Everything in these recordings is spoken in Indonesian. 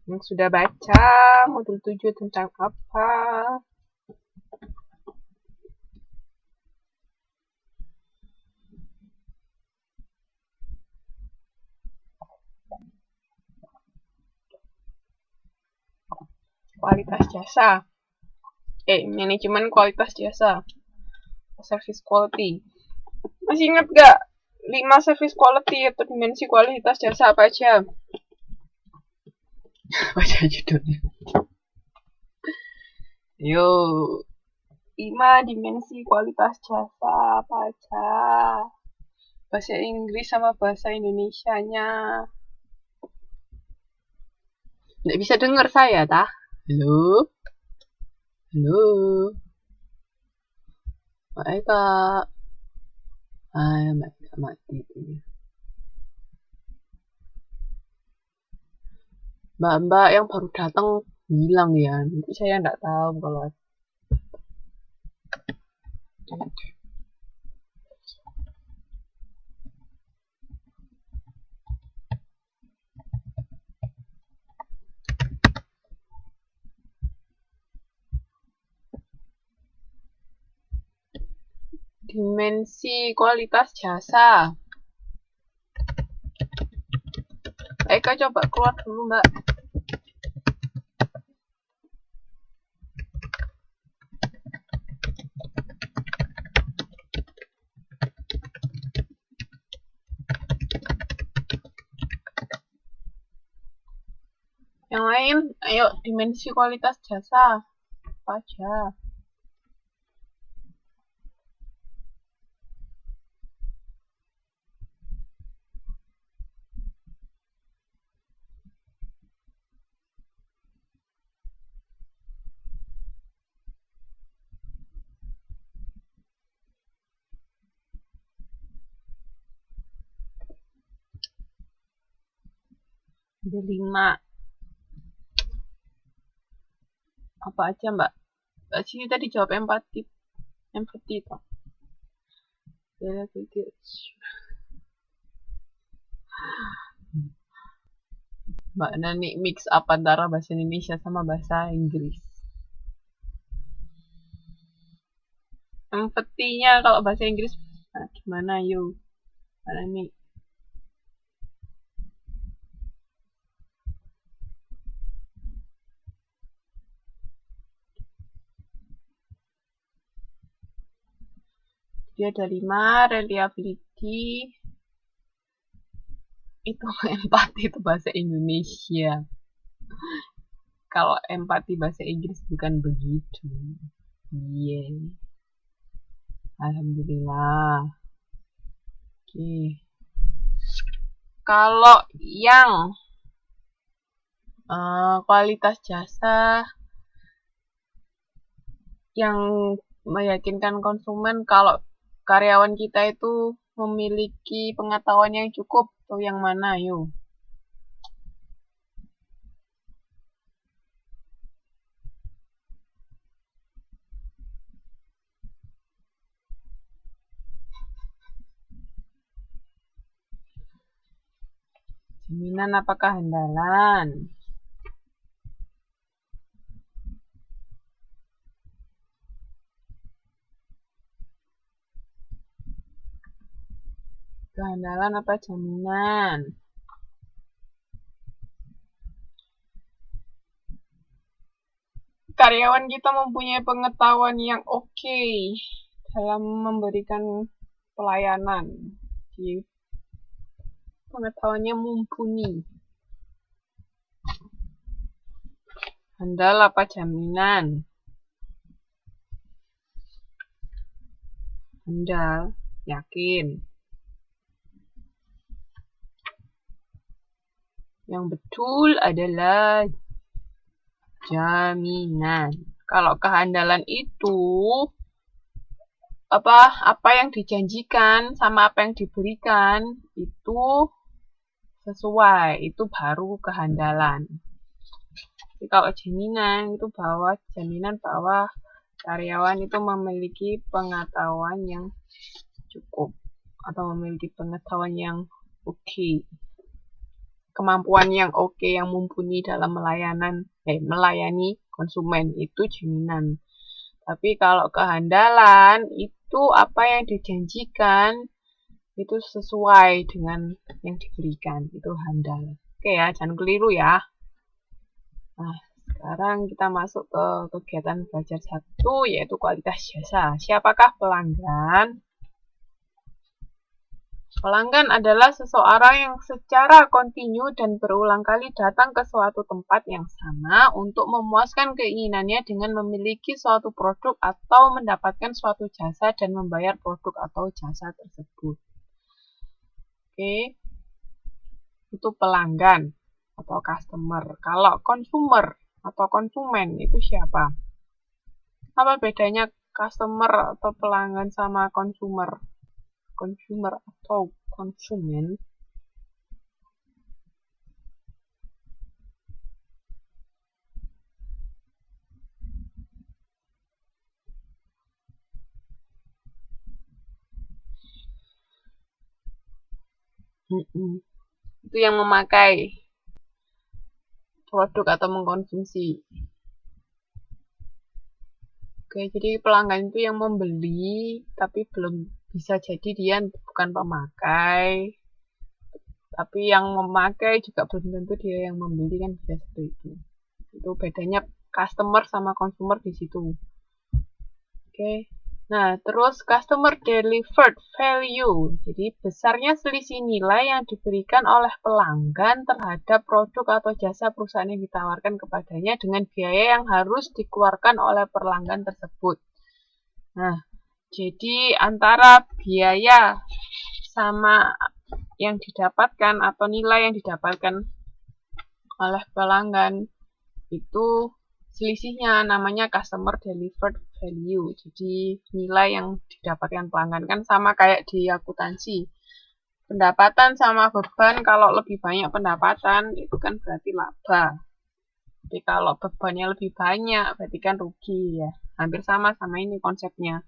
Yang sudah baca modul 7 tentang apa? Kualitas jasa. Manajemen kualitas jasa. Service quality. Masih ingat gak? 5 service quality atau dimensi kualitas jasa apa aja? Baca judulnya. Yuk. 5 dimensi kualitas jasa apa aja? Bahasa Inggris sama bahasa Indonesianya. Nggak bisa dengar saya, tah? Halo? Halo? Baik, Kak. Mbak mati itu. Mbak-mbak yang baru datang bilang ya. Nanti saya nggak tahu kalau dimensi kualitas jasa. Eka coba keluar dulu, Mbak. Yang lain, ayo dimensi kualitas jasa. Apa aja? Ada 5. Apa aja, Mbak? Mbak Sini tadi jawab empati. Empati toh. Mbak Nani mix up antara bahasa Indonesia sama bahasa Inggris. Empatinya kalau bahasa Inggris gimana yuk? Mbak Nani. Dia ada 5, reliability. Itu empati itu bahasa Indonesia. Kalau empati bahasa Inggris bukan begitu. Yeah. Alhamdulillah. Oke. Kalau yang kualitas jasa yang meyakinkan konsumen kalau karyawan kita itu memiliki pengetahuan yang cukup, atau yang mana yuk? Jaminan apakah kehandalan? Kehandalan apa jaminan? Karyawan kita mempunyai pengetahuan yang oke dalam memberikan pelayanan. Jadi, pengetahuannya mumpuni. Handal apa jaminan? Handal, yakin. Yang betul adalah jaminan. Kalau kehandalan itu apa yang dijanjikan sama apa yang diberikan itu sesuai, itu baru kehandalan. Jadi kalau jaminan bahwa karyawan itu memiliki pengetahuan yang cukup atau memiliki pengetahuan yang oke. kemampuan yang oke, yang mumpuni dalam melayani konsumen, itu jaminan. Tapi kalau kehandalan, itu apa yang dijanjikan, itu sesuai dengan yang diberikan, itu handal. Oke ya, jangan keliru ya. Nah, sekarang kita masuk ke kegiatan belajar 1, yaitu kualitas jasa. Siapakah pelanggan? Pelanggan adalah seseorang yang secara kontinu dan berulang kali datang ke suatu tempat yang sama untuk memuaskan keinginannya dengan memiliki suatu produk atau mendapatkan suatu jasa dan membayar produk atau jasa tersebut. Oke, itu pelanggan atau customer. Kalau consumer atau konsumen itu siapa? Apa bedanya customer atau pelanggan sama consumer? Consumer atau konsumen itu yang memakai produk atau mengkonsumsi. Oke, jadi pelanggan itu yang membeli tapi belum bisa jadi dia bukan pemakai, tapi yang memakai juga belum tentu dia yang membeli, kan bisa seperti itu. Itu bedanya customer sama consumer di situ. Oke. Nah, terus customer delivered value. Jadi besarnya selisih nilai yang diberikan oleh pelanggan terhadap produk atau jasa perusahaan yang ditawarkan kepadanya dengan biaya yang harus dikeluarkan oleh pelanggan tersebut. Nah, jadi antara biaya sama yang didapatkan atau nilai yang didapatkan oleh pelanggan itu selisihnya namanya customer delivered value. Jadi nilai yang didapatkan pelanggan kan sama kayak di akuntansi. Pendapatan sama beban, kalau lebih banyak pendapatan itu kan berarti laba. Tapi kalau bebannya lebih banyak berarti kan rugi ya. Hampir sama ini konsepnya.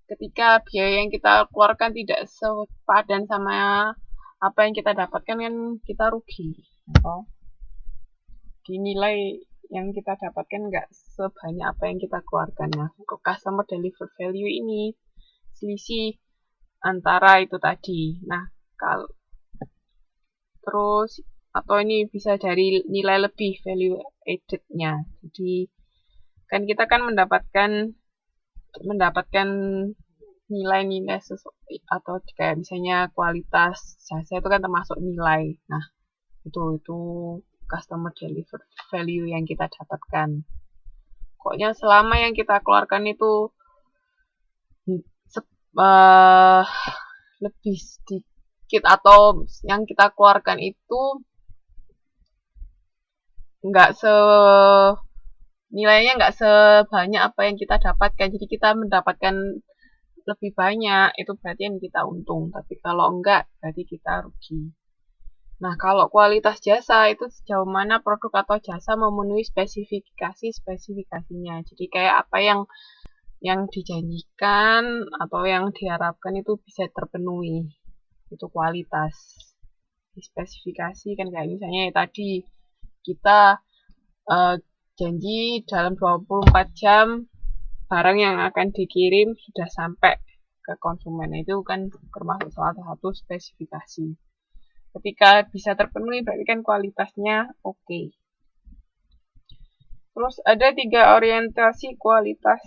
Ketika biaya yang kita keluarkan tidak sepadan sama apa yang kita dapatkan, kan kita rugi. Dinilai yang kita dapatkan nggak sebanyak apa yang kita keluarkan. Nah, untuk customer delivered value ini selisih antara itu tadi. Nah, kalau terus atau ini bisa dari nilai lebih, value added-nya. Jadi kan kita kan mendapatkan nilai-nilai atau kayak misalnya kualitas jasa itu kan termasuk nilai. Nah, itu customer delivered value yang kita dapatkan. Pokoknya selama yang kita keluarkan itu lebih sedikit atau yang kita keluarkan itu nilainya nggak sebanyak apa yang kita dapatkan. Jadi kita mendapatkan lebih banyak, itu berarti yang kita untung. Tapi kalau enggak, berarti kita rugi. Nah, kalau kualitas jasa itu sejauh mana produk atau jasa memenuhi spesifikasinya. Jadi kayak apa yang dijanjikan atau yang diharapkan itu bisa terpenuhi. Itu kualitas. Di spesifikasi kan kayak misalnya ya tadi kita janji dalam 24 jam barang yang akan dikirim sudah sampai ke konsumen. Itu kan termasuk salah satu spesifikasi. Ketika bisa terpenuhi berarti kan kualitasnya oke. Terus ada 3 orientasi kualitas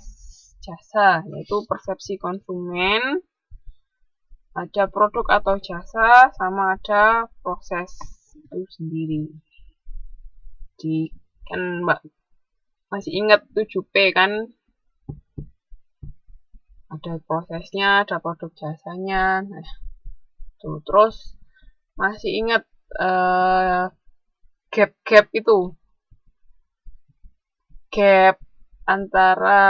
jasa, yaitu persepsi konsumen, ada produk atau jasa, sama ada proses itu sendiri. Jadi kan Mbak masih ingat 7P kan? Ada prosesnya, ada produk jasanya. Nah, tuh. Terus masih ingat gap itu? Gap antara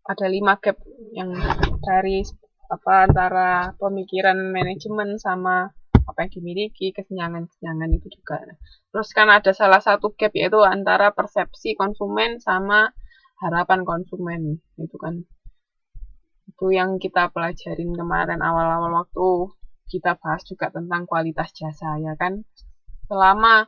ada 5 gap yang dari antara pemikiran manajemen sama apa yang dimiliki, kesenjangan itu juga. Terus kan ada salah satu gap yaitu antara persepsi konsumen sama harapan konsumen. Itu kan itu yang kita pelajarin kemarin awal-awal waktu kita bahas juga tentang kualitas jasa ya kan. selama